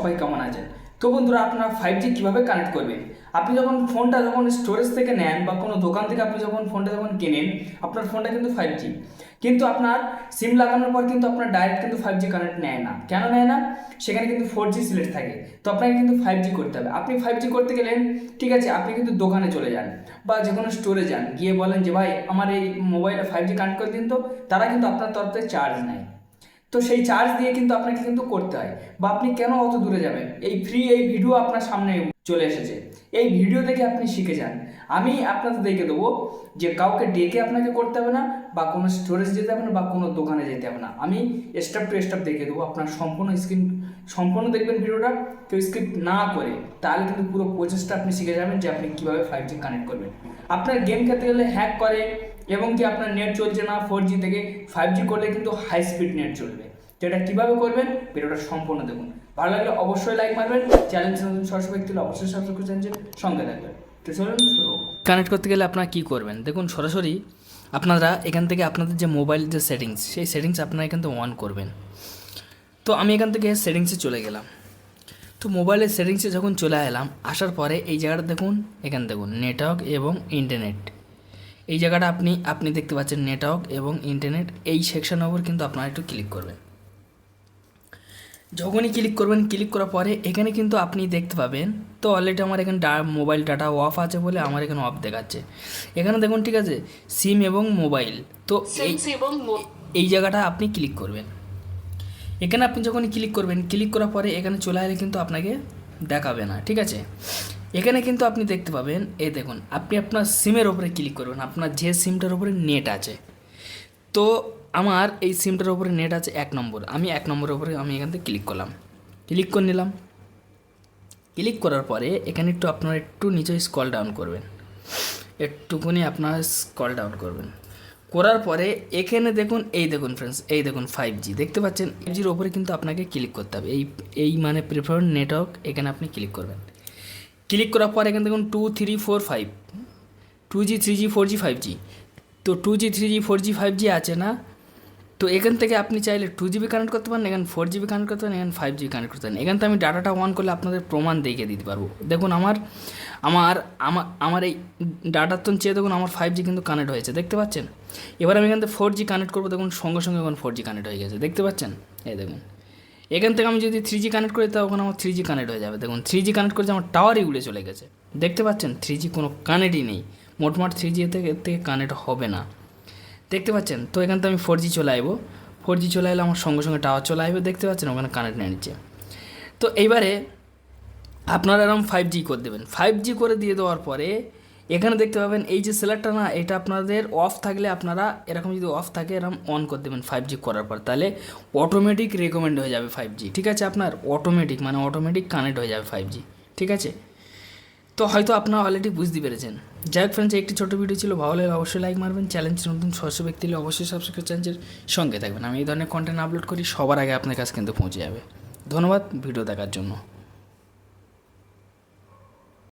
সবাই কেমন আছেন? তো বন্ধুরা, আপনারা 5G কীভাবে কানেক্ট করবেন? আপনি যখন ফোনটা স্টোরেজ থেকে নেন বা কোনো দোকান থেকে আপনি যখন ফোনটা কেনেন, আপনার ফোনটা কিন্তু 5G, কিন্তু আপনার সিম লাগানোর পর কিন্তু আপনার ডাইরেক্ট কিন্তু 5G কানেক্ট নেয় না। কেন নেয় না? সেখানে কিন্তু 4G সিলেক্ট থাকে। তো আপনাকে কিন্তু 5G করতে হবে। আপনি 5G করতে গেলেন, ঠিক আছে, আপনি কিন্তু দোকানে চলে যান বা যে কোনো স্টোরে যান, গিয়ে বলেন যে ভাই আমার এই মোবাইলে 5G কানেক্ট করে দিন। তো তারা কিন্তু আপনার তরফ থেকে চার্জ নেয়। তো সেই চার্জ দিয়ে কিন্তু আপনাকে কিন্তু করতে হয়। বা আপনি কেন অত দূরে যাবেন? এই ভিডিও আপনার সামনে চলে এসেছে, এই ভিডিও দেখে আপনি শিখে যান। আমি আপনাদের দেখে দেবো যে কাউকে ডেকে আপনাকে করতে হবে না, বা কোনো স্টোরেজ যেতে হবে না, বা কোনো দোকানে যেতে হবে না। আমি স্টেপ টু স্টেপ দেখে দেবো। আপনার সম্পূর্ণ দেখবেন ভিডিওটা, কেউ স্কিপ না করে, তাহলে কিন্তু পুরো প্রসেসটা আপনি শিখে যাবেন যে আপনি কীভাবে 5G কানেক্ট করবেন। আপনার গেম খেলতে গেলে হ্যাক করে এবং কি আপনার নেট চলছে না 4G থেকে 5G করলে কিন্তু হাই স্পিড নেট চলবে। তো এটা কীভাবে করবেন, ভিডিওটা সম্পূর্ণ দেখুন। ভালো লাগলে অবশ্যই লাইক মারবেন, চ্যালেঞ্জ নতুন সরাসরি ব্যক্তি হলে অবশ্যই সাবস্ক্রাইব করে চ্যানেল সঙ্গে থাকবেন। তো চলুন শুরু। কানেক্ট করতে গেলে আপনারা কী করবেন দেখুন, সরাসরি আপনারা এখান থেকে আপনাদের যে মোবাইল যে সেটিংস, সেই সেটিংস আপনারা এখান থেকে অন করবেন। তো আমি এখান থেকে সেটিংসে চলে গেলাম। তো মোবাইলের সেটিংসে যখন চলে এলাম, আসার পরে এই জায়গাটা দেখুন, এখানে দেখুন নেটওয়ার্ক এবং ইন্টারনেট। এই জায়গাটা আপনি দেখতে পাচ্ছেন নেটওয়ার্ক এবং ইন্টারনেট, এই সেকশনের ওপর কিন্তু আপনারা একটু ক্লিক করবেন। যখনই ক্লিক করবেন, ক্লিক করার পরে এখানে কিন্তু আপনি দেখতে পাবেন, তো অলরেডি আমার এখানে মোবাইল ডাটা অফ আছে বলে আমার এখানে অফ দেখাচ্ছে। এখানে দেখুন, ঠিক আছে, সিম এবং মোবাইল। তো এই জায়গাটা আপনি ক্লিক করবেন। এখানে আপনি যখন ক্লিক করবেন, ক্লিক করার পরে এখানে চলে আসলে কিন্তু আপনাকে দেখাবে না, ঠিক আছে। এখানে কিন্তু আপনি দেখতে পাবেন, এই দেখুন, আপনি আপনার সিমের ওপরে ক্লিক করবেন, আপনার যে সিমটার ওপরে নেট আছে। তো আমার এই সিমটার ওপরে নেট আছে 1 নম্বর, আমি 1 নম্বরের ওপরে আমি এখান থেকে ক্লিক করলাম, ক্লিক করে নিলাম। ক্লিক করার পরে এখানে আপনারা একটু নিচে স্ক্রল ডাউন করবেন, একটুখানি আপনারা স্ক্রল ডাউন করবেন। করার পরে এখানে দেখুন, এই দেখুন ফ্রেন্ডস, এই দেখুন 5G দেখতে পাচ্ছেন। 5Gর ওপরে কিন্তু আপনাকে ক্লিক করতে হবে। এই মানে প্রিফার্ড নেটওয়ার্ক, এখানে আপনি ক্লিক করবেন। ক্লিক করার পর এখানে দেখুন 2, 3, 4, 5, 2G, 3G, 4G, 5G। তো 2G, 3G, 4G, 5G আছে না? তো এখান থেকে আপনি চাইলে 2GB কানেক্ট করতে পারেন, এখানে 4GB কানেক্ট করতে পারেন, এখানে 5G কানেক্ট করতে পারেন। এখান থেকে আমি ডাটাটা অন করলে আপনাদের প্রমাণ দেখিয়ে দিতে পারবো। দেখুন আমার এই ডাটার চেয়ে দেখুন আমার 5G কিন্তু কানেক্ট হয়েছে, দেখতে পাচ্ছেন। এবার আমি এখান থেকে 4G কানেক্ট করবো, দেখুন সঙ্গে সঙ্গে এখন 4G কানেক্ট হয়ে গেছে, দেখতে পাচ্ছেন। এই দেখুন, এখান থেকে আমি যদি 3G কানেক্ট করি, তখন আমার 3G কানেক্ট হয়ে যাবে। দেখুন 3G কানেক্ট করেছে, আমার টাওয়ারই উড়ে চলে গেছে, দেখতে পাচ্ছেন। 3G কোনো কানেক্টই নেই, মোটমাট 3G এর থেকে কানেক্ট হবে না, দেখতে পাচ্ছেন। তো এখান থেকে আমি 4G চলে আসবো, 4G চলে এলে আমার সঙ্গে সঙ্গে টাওয়ার চলে আসবে, দেখতে পাচ্ছেন, ওখানে কানেক্ট নিয়ে নিচ্ছে। তো এইবারে আপনারা এরকম 5G করে দেবেন। 5G করে দিয়ে দেওয়ার পরে এখানে দেখতে পাবেন এই যে সেলারটা না, এটা আপনাদের অফ থাকলে আপনারা এরকম যদি অফ থাকে এরকম অন করে দেবেন 5G করার পর, তাহলে অটোমেটিক রেকমেন্ড হয়ে যাবে 5G, ঠিক আছে। আপনার অটোমেটিক কানেক্ট হয়ে যাবে 5G, ঠিক আছে। তো হয়তো আপনারা অলরেডি বুঝতে পেরেছেন। যাই হোক ফ্রেন্ডস, একটি ছোটো ভিডিও ছিল, ভালো লাগলে অবশ্যই লাইক মারবেন, চ্যালেঞ্জ নতুন সদস্য ব্যক্তি হলে অবশ্যই সাবস্ক্রাইব চ্যানেলের সঙ্গে থাকবেন। আমি এই ধরনের কন্টেন্ট আপলোড করি, সবার আগে আপনার কাছে কিন্তু পৌঁছে যাবে। ধন্যবাদ ভিডিও দেখার জন্য।